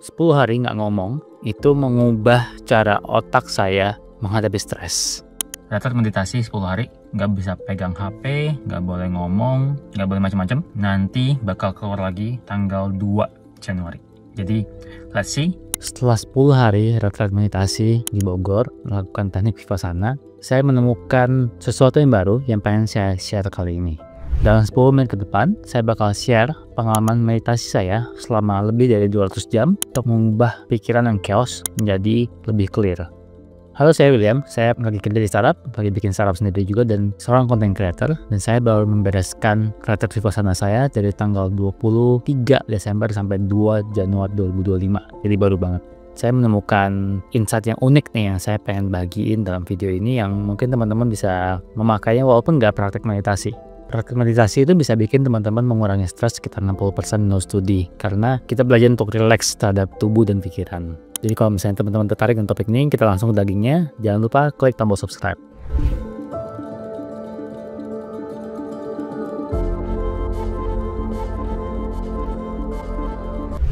10 hari nggak ngomong itu mengubah cara otak saya menghadapi stres. Retret meditasi 10 hari, nggak bisa pegang HP, nggak boleh ngomong, nggak boleh macam-macam. Nanti bakal keluar lagi tanggal 2 Januari. Jadi, let's see. Setelah 10 hari retret meditasi di Bogor, melakukan teknik Vipassana, saya menemukan sesuatu yang baru yang pengen saya share kali ini. Dalam 10 menit ke depan, saya bakal share pengalaman meditasi saya selama lebih dari 200 jam untuk mengubah pikiran yang chaos menjadi lebih clear. Halo, saya William, saya lagi kerja di startup, lagi bikin startup sendiri juga dan seorang content creator, dan saya baru membereskan retret Vipassana saya dari tanggal 23 Desember sampai 2 Januari 2025, jadi baru banget. Saya menemukan insight yang unik nih yang saya pengen bagiin dalam video ini yang mungkin teman-teman bisa memakainya walaupun nggak praktek meditasi. Praktek meditasi itu bisa bikin teman-teman mengurangi stres sekitar 60% menurut studi, karena kita belajar untuk relax terhadap tubuh dan pikiran. Jadi kalau misalnya teman-teman tertarik dengan topik ini, kita langsung ke dagingnya. Jangan lupa klik tombol subscribe.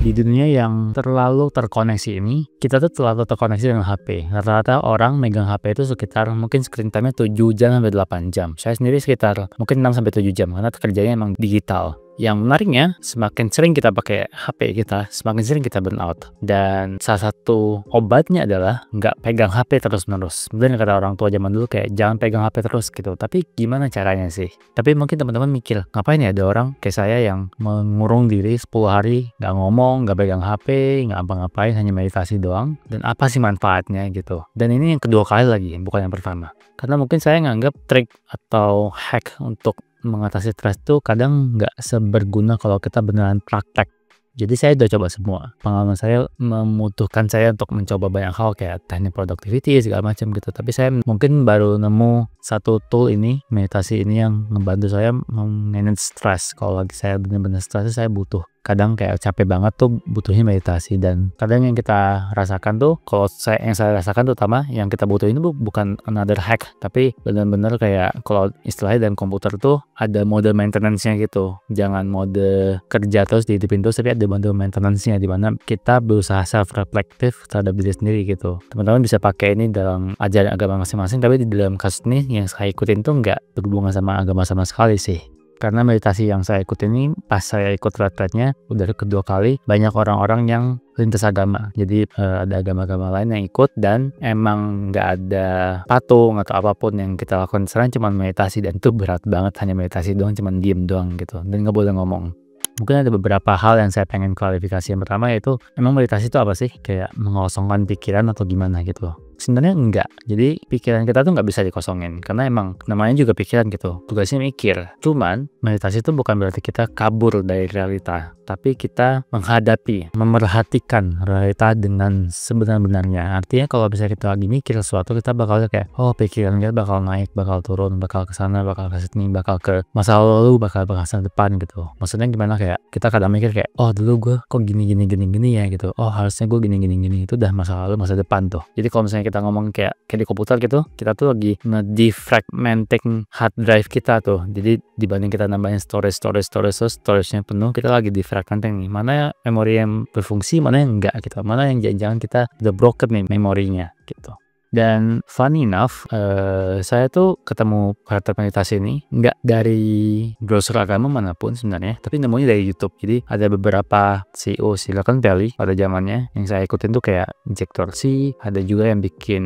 Di dunia yang terlalu terkoneksi ini, kita tuh terlalu terkoneksi dengan HP. Rata-rata orang megang HP itu sekitar mungkin screen time-nya 7 jam sampai 8 jam. Saya sendiri sekitar mungkin 6 sampai 7 jam karena kerjanya emang digital. Yang menariknya, semakin sering kita pakai HP kita, semakin sering kita burn out. Dan salah satu obatnya adalah nggak pegang HP terus-menerus. Kemudian kata orang tua zaman dulu kayak jangan pegang HP terus gitu. Tapi gimana caranya sih? Tapi mungkin teman-teman mikir, ngapain ya ada orang kayak saya yang mengurung diri 10 hari, nggak ngomong, nggak pegang HP, nggak apa-ngapain, hanya meditasi doang. Dan apa sih manfaatnya gitu? Dan ini yang kedua kali lagi, bukan yang pertama. Karena mungkin saya nganggap trik atau hack untuk mengatasi stres itu kadang nggak seberguna kalau kita beneran praktek. Jadi saya udah coba semua. Pengalaman saya membutuhkan saya untuk mencoba banyak hal kayak teknik productivity segala macam gitu. Tapi saya mungkin baru nemu satu tool ini, meditasi ini yang membantu saya manage stres. Kalau lagi saya benar-benar stres, saya butuh. Kadang kayak capek banget tuh butuhnya meditasi, dan kadang yang kita rasakan tuh kalau yang saya rasakan terutama yang kita butuhin itu bukan another hack, tapi benar-benar kayak kalau istilahnya dalam komputer tuh ada mode maintenance-nya gitu. Jangan mode kerja terus dihidupin terus, tapi ada mode maintenance-nya di mana kita berusaha self-reflective terhadap diri sendiri gitu. Teman-teman bisa pakai ini dalam ajaran agama masing-masing, tapi di dalam kasus ini yang saya ikutin tuh nggak berhubungan sama agama sama sekali sih. Karena meditasi yang saya ikutin ini pas saya ikut retretnya udah kedua kali, banyak orang-orang yang lintas agama. Jadi ada agama-agama lain yang ikut dan emang nggak ada patung atau apapun yang kita lakukan, selain cuma meditasi, dan itu berat banget, hanya meditasi doang, cuma diem doang gitu dan nggak boleh ngomong. Mungkin ada beberapa hal yang saya pengen klarifikasi. Yang pertama yaitu, emang meditasi itu apa sih? Kayak mengosongkan pikiran atau gimana gitu. Sebenarnya enggak. Jadi pikiran kita tuh nggak bisa dikosongin, karena emang namanya juga pikiran gitu. Tugasnya mikir. Cuman meditasi itu bukan berarti kita kabur dari realita, tapi kita menghadapi, memerhatikan realita dengan sebenar-benarnya. Artinya kalau misalnya kita lagi mikir sesuatu, kita bakal kayak, oh pikiran kita bakal naik, bakal turun, bakal ke sana, bakal ke sini, bakal ke masa lalu, bakal ke masa depan gitu. Maksudnya gimana, kayak kita kadang mikir kayak, oh dulu gue kok gini ya gitu. Oh harusnya gue gini. Itu udah masa lalu, masa depan tuh. Jadi kalau misalnya kita ngomong kayak di komputer gitu, kita tuh lagi defragmenting hard drive kita tuh. Jadi dibanding kita nambahin storage-nya penuh, kita lagi defragmenting nih, mana memori yang berfungsi, mana yang enggak gitu, mana yang jangan-jangan kita udah broken nih memorinya gitu. Dan funny enough, saya tuh ketemu karakter meditasi ini nggak dari browser agama manapun sebenarnya, tapi nemunya dari YouTube. Jadi ada beberapa CEO Silicon Valley pada zamannya yang saya ikutin tuh kayak Jack Dorsey, ada juga yang bikin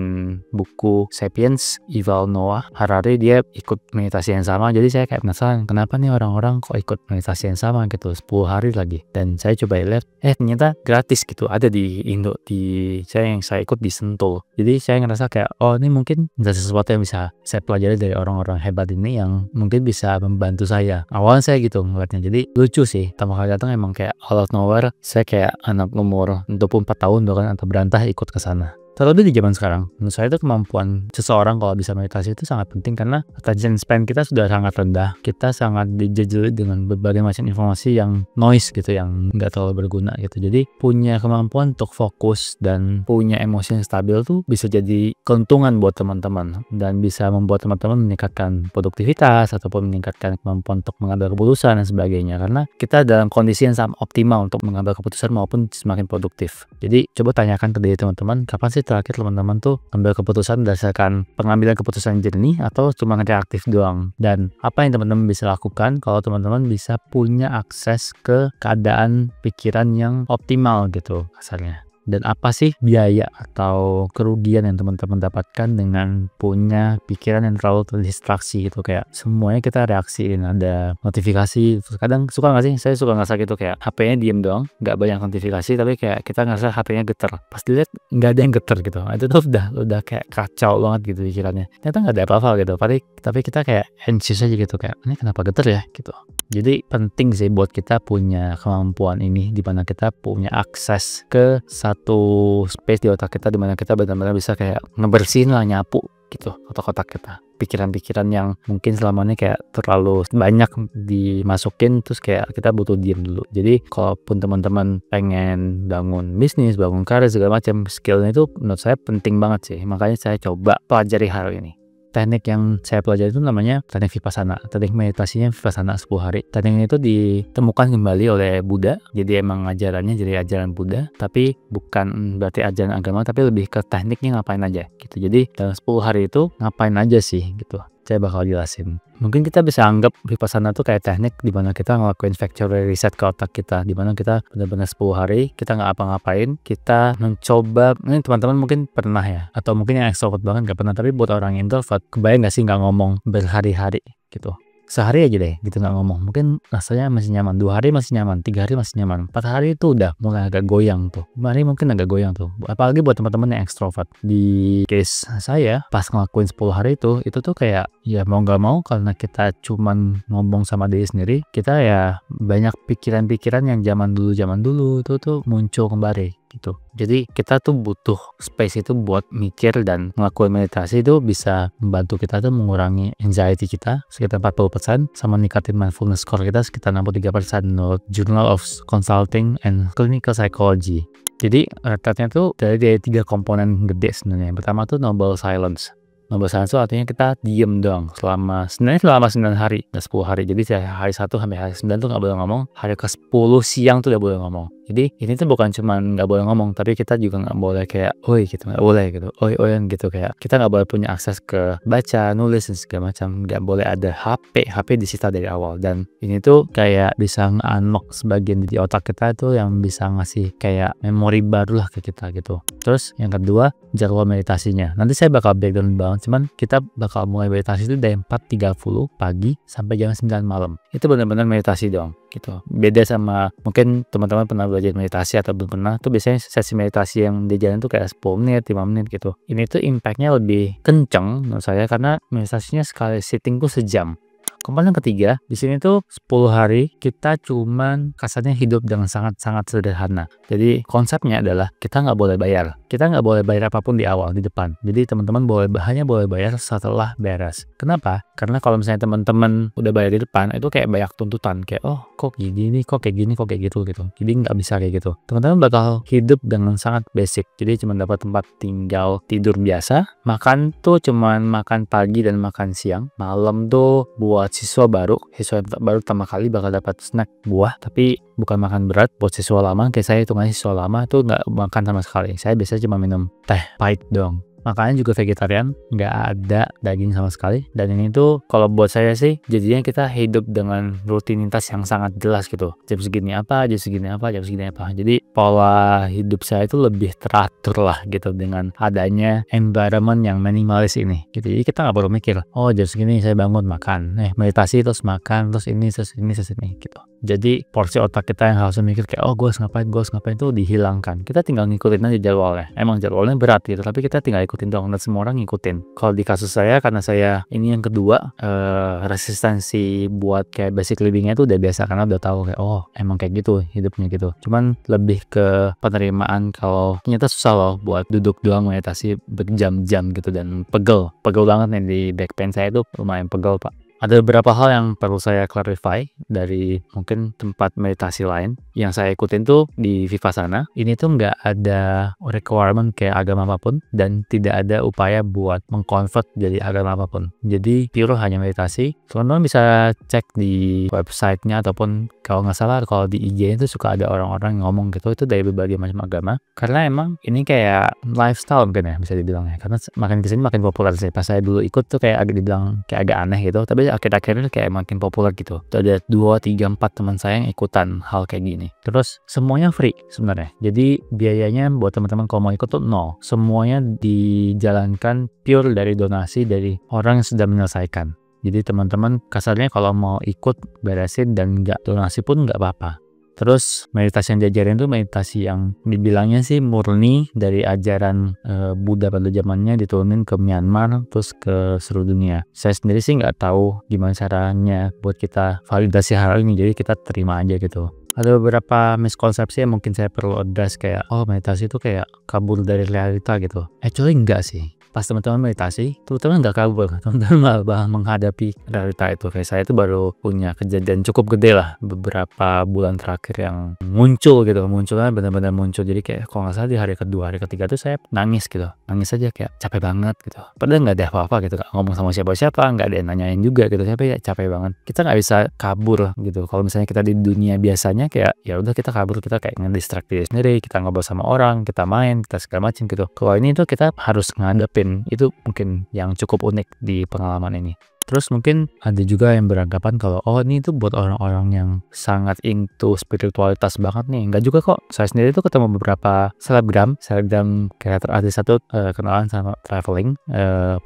buku Sapiens, Yuval Noah Harari, dia ikut meditasi yang sama. Jadi saya kayak penasaran, kenapa nih orang-orang kok ikut meditasi yang sama gitu, 10 hari lagi. Dan saya coba lihat, ternyata gratis gitu, ada di Indo, di yang saya ikut di Sentul. Jadi saya ngerasa kayak, oh ini mungkin ada sesuatu yang bisa saya pelajari dari orang-orang hebat ini yang mungkin bisa membantu saya. Awalnya saya gitu ngeliatnya, jadi lucu sih. Pertama kali datang emang kayak out of nowhere, saya kayak anak umur 24 tahun bahkan atau berantah ikut ke sana. Terlebih di zaman sekarang, menurut saya itu kemampuan seseorang kalau bisa meditasi itu sangat penting karena attention span kita sudah sangat rendah. Kita sangat dijejelit dengan berbagai macam informasi yang noise gitu, yang nggak terlalu berguna gitu. Jadi punya kemampuan untuk fokus dan punya emosi yang stabil tuh bisa jadi keuntungan buat teman-teman dan bisa membuat teman-teman meningkatkan produktivitas ataupun meningkatkan kemampuan untuk mengambil keputusan dan sebagainya. Karena kita dalam kondisi yang sangat optimal untuk mengambil keputusan maupun semakin produktif. Jadi coba tanyakan ke diri teman-teman, kapan sih terakhir teman-teman tuh ambil keputusan berdasarkan pengambilan keputusan jernih atau cuma reaktif doang, dan apa yang teman-teman bisa lakukan kalau teman-teman bisa punya akses ke keadaan pikiran yang optimal gitu kasarnya. Dan apa sih biaya atau kerugian yang teman-teman dapatkan dengan punya pikiran yang terlalu terdistraksi gitu, kayak semuanya kita reaksiin, ada notifikasi. Kadang suka nggak sih, saya suka ngerasa gitu kayak HP-nya diem doang, nggak banyak notifikasi, tapi kayak kita ngerasa HP-nya getar. Pas dilihat nggak ada yang getar gitu, itu tuh udah kayak kacau banget gitu pikirannya. Ternyata nggak ada apa-apa gitu, tapi kita kayak anxious aja gitu, kayak ini kenapa getar ya gitu. Jadi penting sih buat kita punya kemampuan ini, dimana kita punya akses ke satu space di otak kita, dimana kita benar-benar bisa kayak ngebersihin lah, nyapu gitu otak-otak kita, pikiran-pikiran yang mungkin selama ini kayak terlalu banyak dimasukin, terus kayak kita butuh diem dulu. Jadi kalaupun teman-teman pengen bangun bisnis, bangun karir segala macam, skillnya itu menurut saya penting banget sih. Makanya saya coba pelajari hal ini. Teknik yang saya pelajari itu namanya teknik Vipassana. Teknik meditasinya Vipassana 10 hari. Teknik itu ditemukan kembali oleh Buddha. Jadi emang ajarannya jadi ajaran Buddha, tapi bukan berarti ajaran agama, tapi lebih ke tekniknya ngapain aja gitu. Jadi dalam 10 hari itu ngapain aja sih gitu. Saya bakal jelasin. Mungkin kita bisa anggap Vipassana tuh kayak teknik di mana kita ngelakuin factory reset ke otak kita, di mana kita benar-benar 10 hari kita nggak apa-ngapain, kita mencoba. Ini teman-teman mungkin pernah ya, atau mungkin yang extrovert banget nggak pernah, tapi buat orang introvert kebayang nggak sih nggak ngomong berhari-hari gitu. Sehari aja deh gitu nggak ngomong, mungkin rasanya masih nyaman, 2 hari masih nyaman, 3 hari masih nyaman, 4 hari itu udah mulai agak goyang tuh, 5 hari mungkin agak goyang tuh. Apalagi buat teman-teman yang ekstrovert. Di case saya pas ngelakuin 10 hari itu tuh kayak ya mau nggak mau, karena kita cuman ngomong sama diri sendiri, kita ya banyak pikiran-pikiran yang zaman dulu itu tuh muncul kembali gitu. Jadi kita tuh butuh space itu buat mikir, dan ngelakuin meditasi itu bisa membantu kita tuh mengurangi anxiety kita sekitar 40%, sama ningkatin mindfulness score kita sekitar 63% menurut Journal of Consulting and Clinical Psychology. Jadi retretnya tuh dari 3 komponen gede sebenarnya. Yang pertama tuh noble silence. Noble silence itu artinya kita diem doang selama 9 hari, 10 hari. Jadi hari 1 sampai hari 9 tuh nggak boleh ngomong. Hari ke-10 siang tuh udah boleh ngomong. Jadi ini tuh bukan cuma nggak boleh ngomong, tapi kita juga nggak boleh kayak oi gitu, nggak boleh gitu, oi-oyan gitu, kayak kita nggak boleh punya akses ke baca, nulis dan segala macam. Nggak boleh ada HP disita dari awal. Dan ini tuh kayak bisa nge-unlock sebagian di otak kita tuh yang bisa ngasih kayak memori baru lah ke kita gitu. Terus yang kedua, jadwal meditasinya. Nanti saya bakal breakdown banget, cuman kita bakal mulai meditasi itu dari 4.30 pagi sampai jam 9 malam. Itu benar-benar meditasi doang gitu. Beda sama mungkin teman-teman pernah belajar meditasi atau belum pernah, tuh biasanya sesi meditasi yang dijalan tuh kayak 10 menit, 5 menit gitu. Ini tuh impactnya lebih kenceng menurut saya, karena meditasinya sekali sitting tuh sejam. Komponen ketiga, di sini tuh 10 hari kita cuman kasarnya hidup dengan sangat-sangat sederhana. Jadi konsepnya adalah kita nggak boleh bayar. Kita nggak boleh bayar apapun di awal, di depan. Jadi teman-teman hanya boleh bayar setelah beres. Kenapa? Karena kalau misalnya teman-teman udah bayar di depan, itu kayak banyak tuntutan. Kayak, oh kok gini, kok kayak gini, kok kayak gitu. Jadi nggak bisa kayak gitu. Teman-teman bakal hidup dengan sangat basic. Jadi cuma dapat tempat tinggal, tidur biasa. Makan tuh cuman makan pagi dan makan siang. Malam tuh buat siswa baru pertama kali bakal dapat snack buah, tapi bukan makan berat. Buat siswa lama, kayak saya hitungannya siswa lama tuh nggak makan sama sekali. Saya biasanya cuma minum teh pahit doang. Makannya juga vegetarian, nggak ada daging sama sekali. Dan ini tuh kalau buat saya sih jadinya kita hidup dengan rutinitas yang sangat jelas gitu. Jam segini apa, jam segini apa, jam segini apa. Jadi pola hidup saya itu lebih teratur lah gitu dengan adanya environment yang minimalis ini gitu. Jadi kita nggak perlu mikir, oh jam segini saya bangun makan, meditasi terus makan, terus ini gitu. Jadi porsi otak kita yang harusnya mikir kayak, oh gue harus ngapain tuh dihilangkan. Kita tinggal ngikutin aja jadwalnya. Emang jadwalnya berat gitu, tapi kita tinggal ikutin doang, dan semua orang ngikutin. Kalau di kasus saya, karena saya ini yang kedua, resistensi buat kayak basic livingnya tuh udah biasa, karena udah tahu kayak, oh emang kayak gitu hidupnya gitu. Cuman lebih ke penerimaan kalau ternyata susah loh buat duduk doang meditasi berjam-jam gitu, dan pegel banget nih di back pain saya tuh, lumayan pegel pak. Ada beberapa hal yang perlu saya clarify dari mungkin tempat meditasi lain yang saya ikutin tuh di Vipassana. Ini tuh nggak ada requirement kayak agama apapun, dan tidak ada upaya buat mengconvert jadi agama apapun. Jadi pure hanya meditasi. Teman-teman bisa cek di websitenya, ataupun kalau nggak salah kalau di IG itu suka ada orang-orang yang ngomong gitu, itu dari berbagai macam agama. Karena emang ini kayak lifestyle mungkin ya, bisa dibilang ya. Karena makin kesini makin populer sih. Pas saya dulu ikut tuh kayak agak dibilang kayak agak aneh gitu, tapi akhir-akhir ini kayak makin populer gitu. Tuh ada 2, 3, 4 teman saya yang ikutan hal kayak gini. Terus semuanya free sebenarnya. Jadi biayanya buat teman-teman kalau mau ikut tuh nol. Semuanya dijalankan pure dari donasi dari orang yang sudah menyelesaikan. Jadi teman-teman kasarnya kalau mau ikut beresin dan nggak donasi pun nggak apa-apa. Terus meditasi yang diajarin tuh meditasi yang dibilangnya sih murni dari ajaran Buddha pada zamannya, diturunin ke Myanmar terus ke seluruh dunia. Saya sendiri sih nggak tahu gimana caranya buat kita validasi hal ini, jadi kita terima aja gitu. Ada beberapa miskonsepsi yang mungkin saya perlu address, kayak oh meditasi itu kayak kabur dari realita gitu. Actually enggak sih. Pas teman-teman meditasi, teman-teman nggak kabur, teman-teman malah menghadapi realita itu. Kayak saya itu baru punya kejadian cukup gede lah beberapa bulan terakhir yang munculnya benar-benar muncul. Jadi kayak kalau nggak salah di hari kedua, hari ketiga tuh saya nangis aja kayak capek banget gitu. Padahal nggak ada apa-apa gitu, nggak ngomong sama siapa-siapa, nggak ada yang nanyain juga gitu. Tapi ya capek banget. Kita nggak bisa kabur gitu. Kalau misalnya kita di dunia biasanya kayak ya udah kita kabur, kita kayak ngedistract diri sendiri, kita ngobrol sama orang, kita main, kita segala macam gitu. Kalau ini tuh kita harus ngadepin. Itu mungkin yang cukup unik di pengalaman ini. Terus mungkin ada juga yang beranggapan kalau oh ini tuh buat orang-orang yang sangat into spiritualitas banget nih. Enggak juga kok. Saya sendiri tuh ketemu beberapa selebgram kreator artis satu, kenalan sama traveling,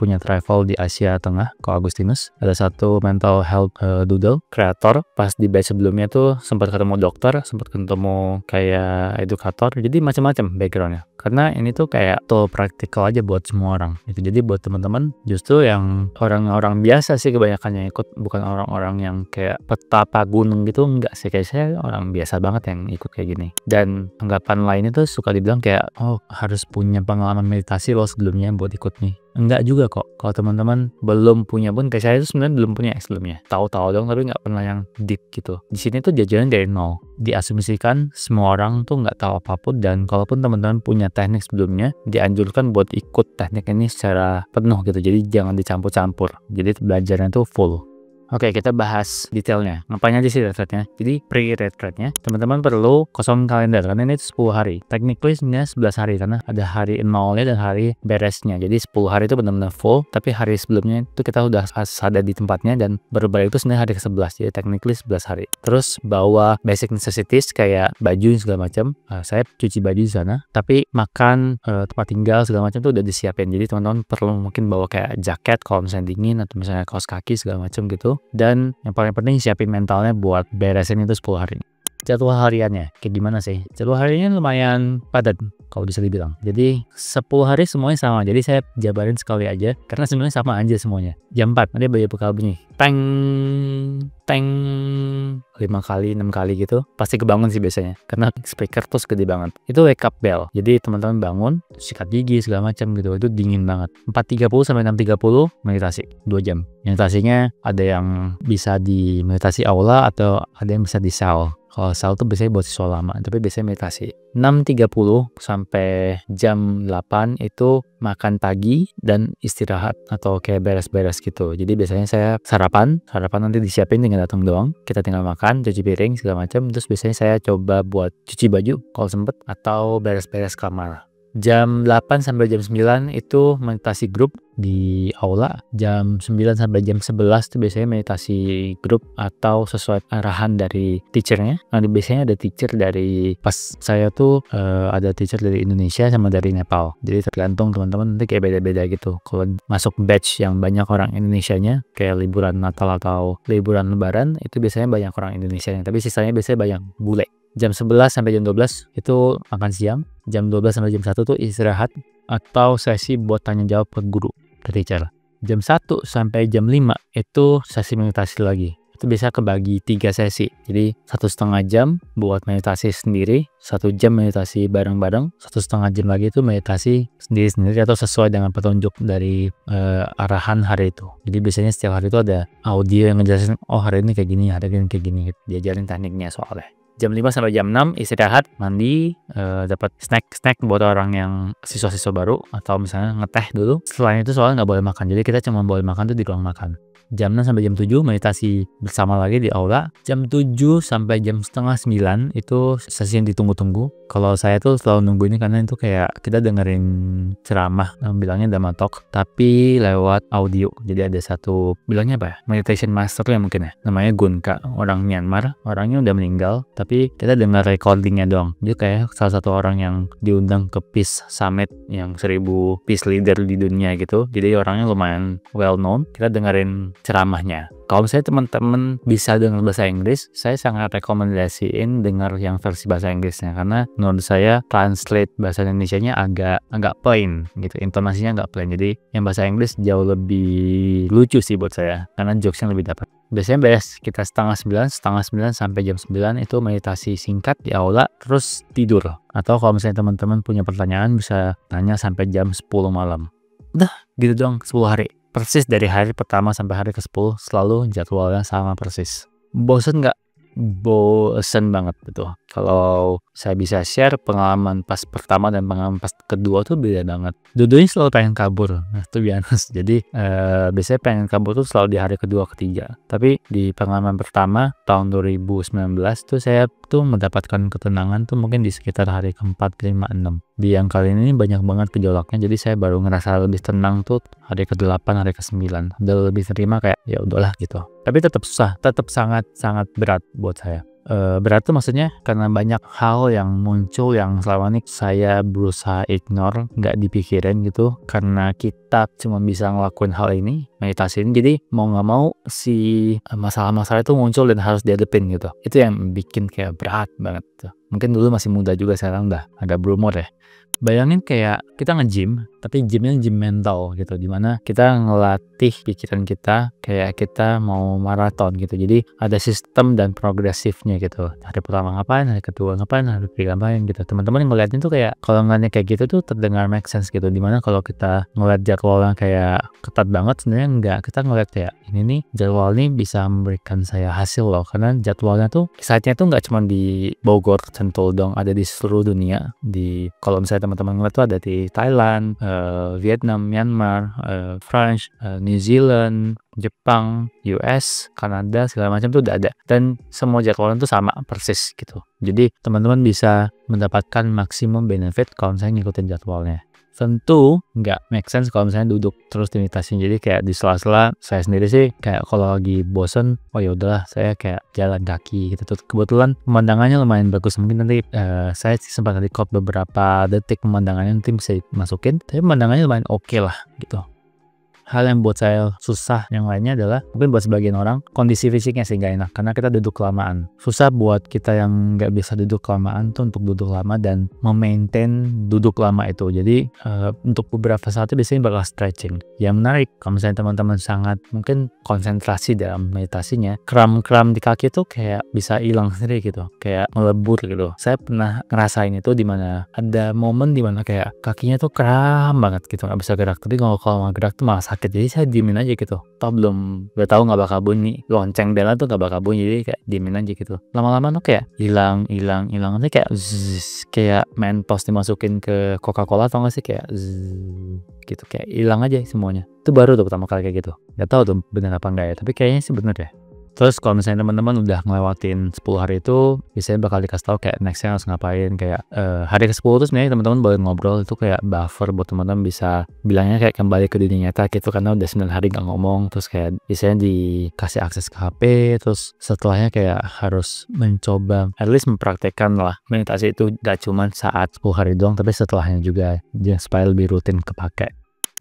punya travel di Asia Tengah, Ko Agustinus. Ada satu mental health doodle kreator. Pas di batch sebelumnya tuh sempat ketemu dokter, sempat ketemu kayak edukator. Jadi macam-macam backgroundnya. Karena ini tuh kayak tool praktikal aja buat semua orang. Itu jadi buat teman-teman justru yang orang-orang biasa sih kebanyakan yang ikut, bukan orang-orang yang kayak petapa gunung gitu, enggak sih. Kayak saya orang biasa banget yang ikut kayak gini. Dan anggapan lain itu suka dibilang kayak oh harus punya pengalaman meditasi loh sebelumnya buat ikut nih. Enggak juga kok. Kalau teman-teman belum punya pun, kayak saya itu sebenarnya belum punya sebelumnya. Tahu-tahu dong, tapi nggak pernah yang deep gitu. Di sini tuh jajaran dari nol. Diasumsikan semua orang tuh nggak tahu apapun, dan kalaupun teman-teman punya teknik sebelumnya, dianjurkan buat ikut teknik ini secara penuh gitu. Jadi jangan dicampur-campur. Jadi belajarnya tuh full. Oke, kita bahas detailnya. Ngapain aja sih retreatnya? Jadi pre-retreatnya, teman-teman perlu kosong kalender, karena ini 10 hari. Technically sebenarnya 11 hari, karena ada hari nolnya dan hari beresnya. Jadi 10 hari itu benar-benar full, tapi hari sebelumnya itu kita udah ada di tempatnya, dan baru balik itu sebenarnya hari ke-11. Jadi technically 11 hari. Terus bawa basic necessities kayak baju segala macam. Saya cuci baju di sana, tapi makan, tempat tinggal segala macam tuh udah disiapin. Jadi teman-teman perlu mungkin bawa kayak jaket kalau misalnya dingin, atau misalnya kaos kaki segala macam gitu. Dan yang paling penting siapin mentalnya buat beresin itu 10 hari. Jadwal hariannya kayak gimana sih? Jadwal hariannya lumayan padat kalau bisa dibilang. Jadi 10 hari semuanya sama. Jadi saya jabarin sekali aja karena sebenarnya sama aja semuanya. Jam 4 nanti bayi bekal bunyi teng teng 5 kali 6 kali gitu. Pasti kebangun sih biasanya karena speaker terus gede banget. Itu wake up bell. Jadi teman-teman bangun, sikat gigi segala macam gitu. Itu dingin banget. 4.30 sampai 6.30 meditasi 2 jam. Meditasinya ada yang bisa di meditasi aula atau ada yang bisa di sal. Kalau sal tuh biasanya buat siswa lama, tapi biasanya meditasi. 6.30 sampai jam 8 itu makan pagi dan istirahat atau kayak beres-beres gitu. Jadi biasanya saya sarapan nanti disiapin, tinggal datang doang. Kita tinggal makan, cuci piring segala macam. Terus biasanya saya coba buat cuci baju kalau sempet, atau beres-beres kamar. Jam 8 sampai jam 9 itu meditasi grup di aula. Jam 9 sampai jam 11 itu biasanya meditasi grup atau sesuai arahan dari teachernya. Nah, biasanya ada teacher dari, pas saya tuh ada teacher dari Indonesia sama dari Nepal. Jadi tergantung teman-teman nanti kayak beda-beda gitu. Kalau masuk batch yang banyak orang Indonesianya, kayak liburan Natal atau liburan Lebaran, itu biasanya banyak orang Indonesianya. Tapi sisanya biasanya banyak bule. Jam 11 sampai jam 12 itu makan siang. Jam 12 sampai jam 1 tuh istirahat atau sesi buat tanya jawab ke guru, ke teacher. Jam 1 sampai jam 5 itu sesi meditasi lagi. Itu biasa kebagi 3 sesi. Jadi 1,5 jam buat meditasi sendiri, 1 jam meditasi bareng-bareng, 1,5 jam lagi itu meditasi sendiri-sendiri atau sesuai dengan petunjuk dari arahan hari itu. Jadi biasanya setiap hari itu ada audio yang ngejelasin, oh hari ini kayak gini, hari ini kayak gini. Diajarin tekniknya soalnya. Jam 5 sampai jam 6 istirahat, mandi, dapat snack buat orang yang siswa-siswa baru atau misalnya ngeteh dulu. Selain itu soalnya nggak boleh makan, jadi kita cuma boleh makan tuh di ruang makan. Jam 6 sampai jam 7 meditasi bersama lagi di aula. Jam 7 sampai jam setengah 9 itu sesi yang ditunggu-tunggu. Kalau saya tuh selalu nunggu ini karena itu kayak kita dengerin ceramah, bilangnya Dhamma Talk, tapi lewat audio. Jadi ada satu, bilangnya apa ya, meditation master ya mungkin ya, namanya Gunka, orang Myanmar. Orangnya udah meninggal, tapi kita dengar recordingnya doang. Dia kayak salah satu orang yang diundang ke Peace Summit yang 1000 peace leader di dunia gitu. Jadi orangnya lumayan well known. Kita dengerin ceramahnya. Kalau misalnya teman-teman bisa dengar bahasa Inggris, saya sangat rekomendasiin dengar yang versi bahasa Inggrisnya, karena menurut saya translate bahasa Indonesianya agak plain gitu, intonasinya agak plain. Jadi yang bahasa Inggris jauh lebih lucu sih buat saya, karena jokesnya lebih dapat. Biasanya beres kita setengah 9 sampai jam 9 itu meditasi singkat di aula, terus tidur. Atau kalau misalnya teman-teman punya pertanyaan bisa tanya sampai jam 10 malam. Udah gitu doang 10 hari. Persis dari hari pertama sampai hari ke-10 selalu jadwalnya sama persis. Bosen nggak? Bosen banget gitu. Kalau saya bisa share pengalaman pas pertama dan pengalaman pas kedua tuh beda banget. Dua-duanya selalu pengen kabur. Nah itu biasa. Jadi biasanya pengen kabur tuh selalu di hari kedua ketiga. Tapi di pengalaman pertama tahun 2019 tuh saya tuh mendapatkan ketenangan tuh mungkin di sekitar hari ke-4, 5, 6. Di yang kali ini banyak banget gejolaknya, jadi saya baru ngerasa lebih tenang tuh hari ke-8, hari ke-9. Udah lebih terima kayak ya udahlah gitu. Tapi tetap susah, tetap sangat berat buat saya. Berat tuh maksudnya karena banyak hal yang muncul yang selama ini saya berusaha ignore, nggak dipikirin gitu, karena kita cuma bisa ngelakuin hal ini, meditasi ini. Jadi mau nggak mau si masalah-masalah itu muncul dan harus dihadapin gitu. Itu yang bikin kayak berat banget tuh. Mungkin dulu masih muda juga, sekarang udah agak berumur ya. Bayangin kayak kita nge-gym, tapi gymnya gym mental gitu, dimana kita ngelatih pikiran kita kayak kita mau maraton gitu. Jadi ada sistem dan progresifnya gitu. Hari pertama ngapain, hari kedua ngapain, hari ketiga ngapain gitu. Teman-teman yang ngeliatin tuh kayak kalau ngeliatnya kayak gitu tuh terdengar make sense gitu. Dimana kalau kita ngeliat jadwalnya kayak ketat banget, sebenarnya enggak. Kita ngeliat kayak ini nih jadwal ini bisa memberikan saya hasil loh, karena jadwalnya tuh site-nya tuh nggak cuma di Bogor, Sentul dong, ada di seluruh dunia. Di kalau misalnya teman-teman ngeliat tuh ada di Thailand, Vietnam, Myanmar, France, New Zealand, Jepang, US, Kanada, segala macam tuh udah ada, dan semua jadwalnya tuh sama persis gitu. Jadi teman-teman bisa mendapatkan maksimum benefit kalau misalnya ngikutin jadwalnya. Tentu nggak make sense kalau misalnya duduk terus di meditasi. Jadi kayak di sela-sela saya sendiri sih kayak kalau lagi bosen, oh ya udahlah saya kayak jalan kaki gitu. Kebetulan pemandangannya lumayan bagus, mungkin nanti saya sempat record beberapa detik pemandangannya, nanti bisa masukin. Tapi pemandangannya lumayan oke lah gitu. Hal yang buat saya susah yang lainnya adalah mungkin buat sebagian orang kondisi fisiknya sih nggak enak karena kita duduk kelamaan. Susah buat kita yang nggak bisa duduk kelamaan tuh untuk duduk lama dan memaintain duduk lama itu. Jadi untuk beberapa saat itu biasanya bakal stretching. Yang menarik kalau misalnya teman-teman sangat mungkin konsentrasi dalam meditasinya, kram-kram di kaki tuh kayak bisa hilang sendiri gitu, kayak melebur gitu. Saya pernah ngerasain itu di mana ada momen di mana kayak kakinya tuh kram banget gitu, nggak bisa gerak. Tapi kalau nggak gerak tuh malah sakit. Jadi saya diemin aja gitu. Toh udah tahu nggak bakal bunyi, lonceng bella tuh nggak bakal bunyi, jadi kayak diemin aja gitu. Lama-lama tuh kayak hilang nanti kayak kayak Mentos dimasukin ke Coca-Cola, atau nggak sih kayak gitu, kayak hilang aja semuanya. Itu baru tuh pertama kali kayak gitu. Nggak tahu tuh bener apa enggak ya, tapi kayaknya sih bener ya. Terus kalau misalnya teman-teman udah ngelewatin 10 hari itu, biasanya bakal dikasih tahu kayak next-nya harus ngapain. Kayak hari ke-10 tuh sebenarnya teman-teman boleh ngobrol, itu kayak buffer buat teman-teman bisa bilangnya kayak kembali ke dunia nyata gitu, karena udah 9 hari nggak ngomong. Terus kayak biasanya dikasih akses ke HP, terus setelahnya kayak harus mencoba at least mempraktekkan lah meditasi itu gak cuman saat 10 hari doang, tapi setelahnya juga supaya lebih rutin kepake.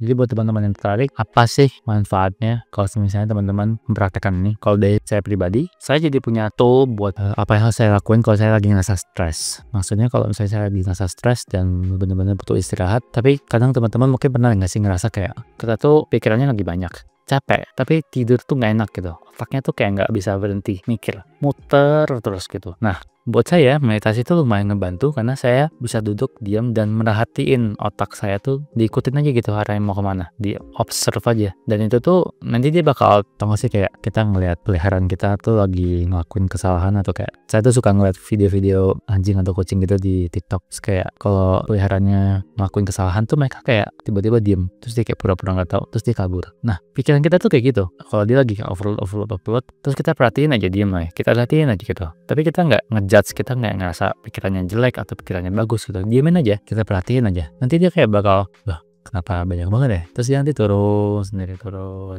Jadi buat teman-teman yang tertarik, apa sih manfaatnya kalau misalnya teman-teman mempraktekkan ini? Kalau dari saya pribadi, saya jadi punya tool buat apa yang harus saya lakuin kalau saya lagi ngerasa stres. Maksudnya kalau misalnya saya lagi ngerasa stres dan benar-benar butuh istirahat, tapi kadang teman-teman mungkin pernah nggak sih ngerasa kayak kita tuh pikirannya lagi banyak, capek, tapi tidur tuh nggak enak gitu. Otaknya tuh kayak nggak bisa berhenti mikir, muter terus gitu. Nah, buat saya meditasi itu lumayan ngebantu karena saya bisa duduk diam dan merhatiin otak saya tuh, diikutin aja gitu arahnya mau kemana, di observe aja. Dan itu tuh nanti dia bakal tau gak sih kayak kita ngelihat peliharaan kita tuh lagi ngelakuin kesalahan, atau kayak saya tuh suka ngeliat video-video anjing atau kucing gitu di TikTok. Terus kayak kalau peliharaannya ngelakuin kesalahan tuh mereka kayak tiba-tiba diem, terus dia kayak pura-pura nggak tahu, terus dia kabur. Nah, pikiran kita tuh kayak gitu. Kalau dia lagi overload, terus kita perhatiin aja, diem lah, kita perhatiin aja gitu. Tapi kita nggak ngejudge, kita nggak ngerasa pikirannya jelek atau pikirannya bagus gitu. Diemin aja, kita perhatiin aja. Nanti dia kayak bakal, loh kenapa banyak banget ya? Terus dia nanti turun sendiri, turun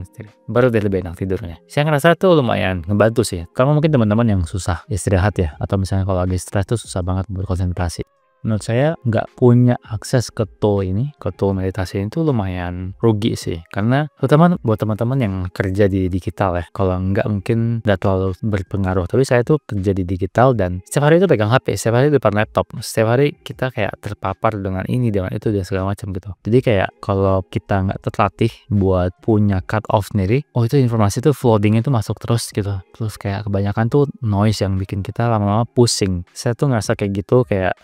sendiri. Baru dia lebih enak tidurnya. Saya ngerasa tuh lumayan ngebantu sih. Kalau mungkin teman-teman yang susah istirahat ya, atau misalnya kalau lagi stres tuh susah banget berkonsentrasi. Menurut saya nggak punya akses ke tool ini, ke tool meditasi itu lumayan rugi sih. Karena terutama buat teman-teman yang kerja di digital ya, kalau nggak mungkin nggak terlalu berpengaruh. Tapi saya tuh kerja di digital dan setiap hari itu pegang HP, setiap hari depan laptop, setiap hari kita kayak terpapar dengan ini, dengan itu, dan segala macam gitu. Jadi kayak kalau kita nggak terlatih buat punya cut off sendiri, oh itu informasi tuh flooding itu masuk terus gitu. Terus kayak kebanyakan tuh noise yang bikin kita lama-lama pusing. Saya tuh ngerasa kayak gitu kayak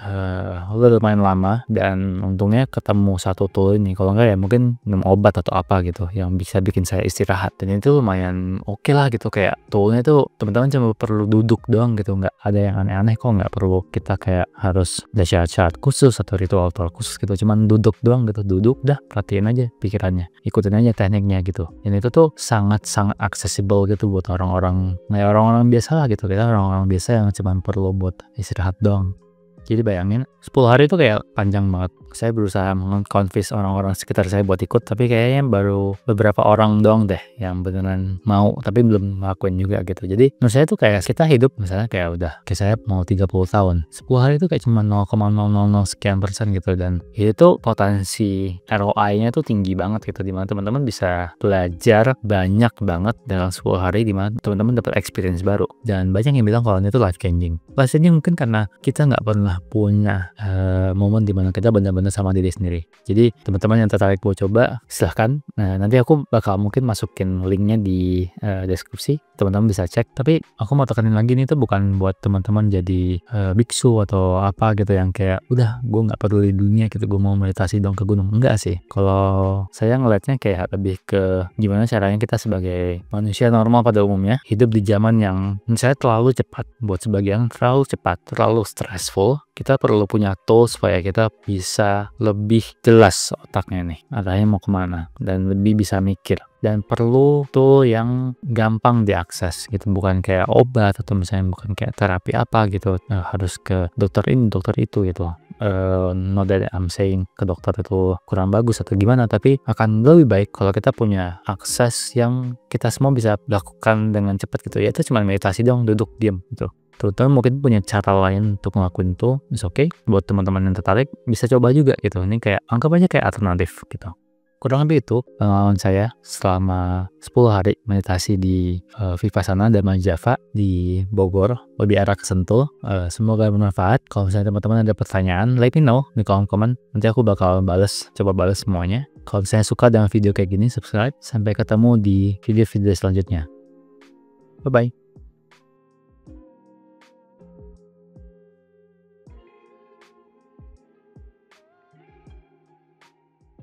udah lumayan lama, dan untungnya ketemu satu tool ini. Kalau enggak ya mungkin minum obat atau apa gitu yang bisa bikin saya istirahat, dan itu lumayan oke lah gitu. Kayak toolnya tuh teman-teman cuma perlu duduk doang gitu, nggak ada yang aneh-aneh kok, nggak perlu kita kayak harus ada syarat-syarat khusus atau ritual khusus gitu, cuman duduk doang gitu. Duduk dah, perhatiin aja pikirannya, ikutin aja tekniknya gitu. Dan itu tuh sangat-sangat accessible gitu buat orang-orang biasa lah gitu. Kita orang-orang biasa yang cuma perlu buat istirahat doang. Jadi bayangin 10 hari itu kayak panjang banget. Saya berusaha meng-convince orang-orang sekitar saya buat ikut, tapi kayaknya baru beberapa orang doang deh yang beneran mau, tapi belum ngelakuin juga gitu. Jadi menurut saya tuh kayak kita hidup misalnya kayak udah, kayak saya mau 30 tahun, 10 hari itu kayak cuma 0,000 sekian persen gitu. Dan itu potensi ROI-nya tuh tinggi banget gitu, dimana teman-teman bisa belajar banyak banget dalam 10 hari, dimana teman-teman dapat experience baru. Dan banyak yang bilang kalau ini tuh life changing. Life changing mungkin karena kita nggak pernah punya momen dimana kita benar-benar sama diri sendiri. Jadi teman-teman yang tertarik buat coba, silahkan. Nah, nanti aku bakal mungkin masukin linknya di deskripsi, teman-teman bisa cek. Tapi aku mau tekanin lagi, nih tuh bukan buat teman-teman jadi biksu atau apa gitu yang kayak udah gue nggak peduli dunia gitu, gue mau meditasi dong ke gunung. Enggak sih. Kalau saya ngelihatnya kayak lebih ke gimana caranya kita sebagai manusia normal pada umumnya hidup di zaman yang menurut saya terlalu cepat, buat sebagian terlalu cepat, terlalu stressful. Kita perlu punya tool supaya kita bisa lebih jelas otaknya nih arahnya mau kemana, dan lebih bisa mikir. Dan perlu tool yang gampang diakses gitu, bukan kayak obat atau misalnya bukan kayak terapi apa gitu, harus ke dokter ini dokter itu gitu. Not that I'm saying ke dokter itu kurang bagus atau gimana, tapi akan lebih baik kalau kita punya akses yang kita semua bisa lakukan dengan cepat gitu. Ya itu cuma meditasi dong, duduk diam gitu. Terutama mungkin punya cara lain untuk ngelakuin itu, is okay. Buat teman-teman yang tertarik bisa coba juga gitu. Ini kayak anggap aja kayak alternatif gitu. Kurang lebih itu pengalaman saya selama 10 hari meditasi di Vipassana Dhamma Java di Bogor, lebih arah ke Sentul. Semoga bermanfaat. Kalau misalnya teman-teman ada pertanyaan, let me know di kolom komen. Nanti aku bakal coba balas semuanya. Kalau misalnya suka dengan video kayak gini, subscribe. Sampai ketemu di video-video selanjutnya. Bye-bye.